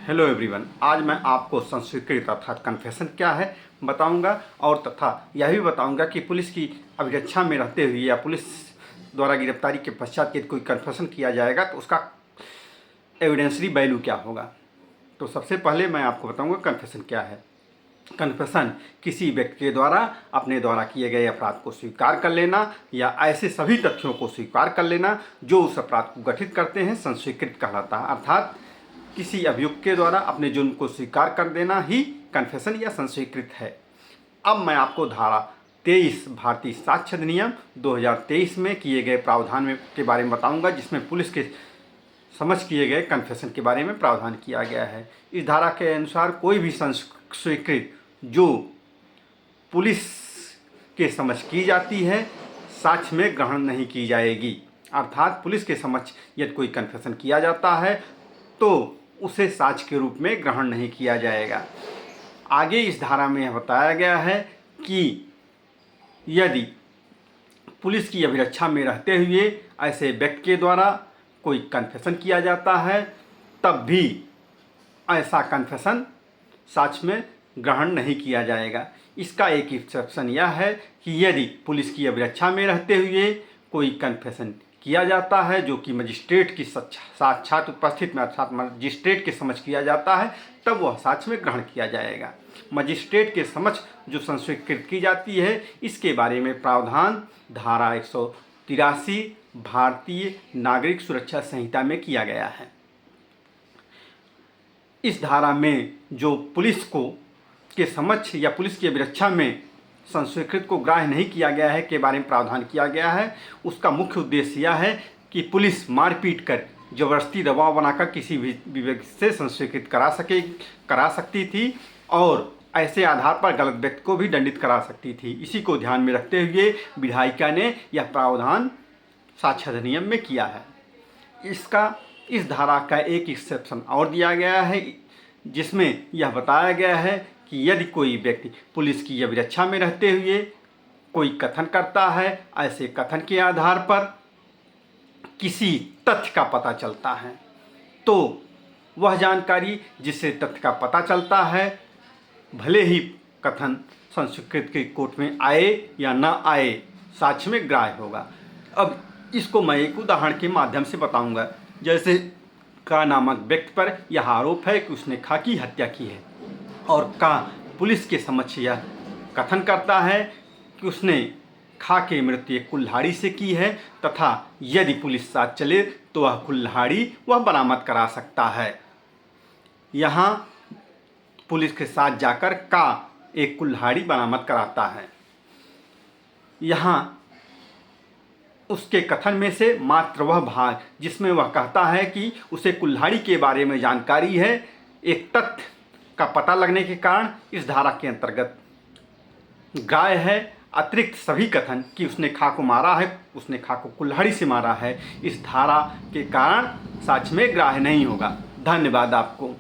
Hello everyone, आज मैं आपको संस्वीकृत अर्थात कन्फेशन क्या है बताऊंगा और तथा यह भी बताऊंगा कि पुलिस की अभिरक्षा में रहते हुए या पुलिस द्वारा गिरफ्तारी के पश्चात यदि कोई कन्फेशन किया जाएगा तो उसका एविडेंसरी वैल्यू क्या होगा। तो सबसे पहले मैं आपको बताऊंगा कन्फेशन क्या है। कन्फेशन किसी व्यक्ति के द्वारा अपने द्वारा किए गए अपराध को स्वीकार कर लेना या ऐसे सभी तथ्यों को स्वीकार कर लेना जो उस अपराध को गठित करते हैं संस्वीकृत कहलाता है। अर्थात किसी अभियुक्त के द्वारा अपने जुर्म को स्वीकार कर देना ही कन्फेशन या संस्वीकृत है। अब मैं आपको धारा 23 भारतीय साक्ष्य अधिनियम 2023 में किए गए प्रावधान के बारे में बताऊंगा, जिसमें पुलिस के समझ किए गए कन्फेशन के बारे में प्रावधान किया गया है। इस धारा के अनुसार कोई भी संस्वीकृत जो पुलिस के समझ की जाती है साक्ष्य में ग्रहण नहीं की जाएगी। अर्थात पुलिस के समक्ष यदि कोई कन्फेशन किया जाता है तो उसे साक्ष्य के रूप में ग्रहण नहीं किया जाएगा। आगे इस धारा में यह बताया गया है कि यदि पुलिस की अभिरक्षा में रहते हुए ऐसे व्यक्ति के द्वारा कोई कन्फेशन किया जाता है तब भी ऐसा कन्फेशन साक्ष्य में ग्रहण नहीं किया जाएगा। इसका एक एक्सेप्शन यह है कि यदि पुलिस की अभिरक्षा में रहते हुए कोई कन्फेशन किया जाता है जो कि मजिस्ट्रेट की साक्षात उपस्थित में अर्थात मजिस्ट्रेट के समक्ष किया जाता है तब वह साक्ष्य में ग्रहण किया जाएगा। मजिस्ट्रेट के समक्ष जो संस्वीकृत की जाती है इसके बारे में प्रावधान धारा 183 भारतीय नागरिक सुरक्षा संहिता में किया गया है। इस धारा में जो पुलिस को के समक्ष या पुलिस की अभिरक्षा में संस्वीकृत को ग्राह्य नहीं किया गया है के बारे में प्रावधान किया गया है, उसका मुख्य उद्देश्य यह है कि पुलिस मारपीट कर जबरदस्ती दबाव बनाकर किसी भी व्यक्ति से संस्वीकृत करा सकती थी और ऐसे आधार पर गलत व्यक्ति को भी दंडित करा सकती थी। इसी को ध्यान में रखते हुए विधायिका ने यह प्रावधान साक्ष्य अधिनियम में किया है। इस धारा का एक एक्सेप्शन और दिया गया है जिसमें यह बताया गया है कि यदि कोई व्यक्ति पुलिस की अभिरक्षा में रहते हुए कोई कथन करता है, ऐसे कथन के आधार पर किसी तथ्य का पता चलता है तो वह जानकारी जिससे तथ्य का पता चलता है भले ही कथन संस्वीकृत के कोर्ट में आए या न आए साक्ष्य में ग्राह्य होगा। अब इसको मैं एक उदाहरण के माध्यम से बताऊंगा। जैसे का नामक व्यक्ति पर यह आरोप है कि उसने खा की हत्या की है और का पुलिस के समक्ष यह कथन करता है कि उसने खा के मृत्यु एक कुल्हाड़ी से की है तथा यदि पुलिस साथ चले तो वह कुल्हाड़ी वह बरामद करा सकता है। यहाँ पुलिस के साथ जाकर का एक कुल्हाड़ी बरामद कराता है। यहाँ उसके कथन में से मात्र वह भाग जिसमें वह कहता है कि उसे कुल्हाड़ी के बारे में जानकारी है, एक तथ्य का पता लगने के कारण इस धारा के अंतर्गत ग्राह्य है। अतिरिक्त सभी कथन कि उसने खा को मारा है, उसने खा को कुल्हाड़ी से मारा है, इस धारा के कारण साक्ष्य में ग्राह्य नहीं होगा। धन्यवाद आपको।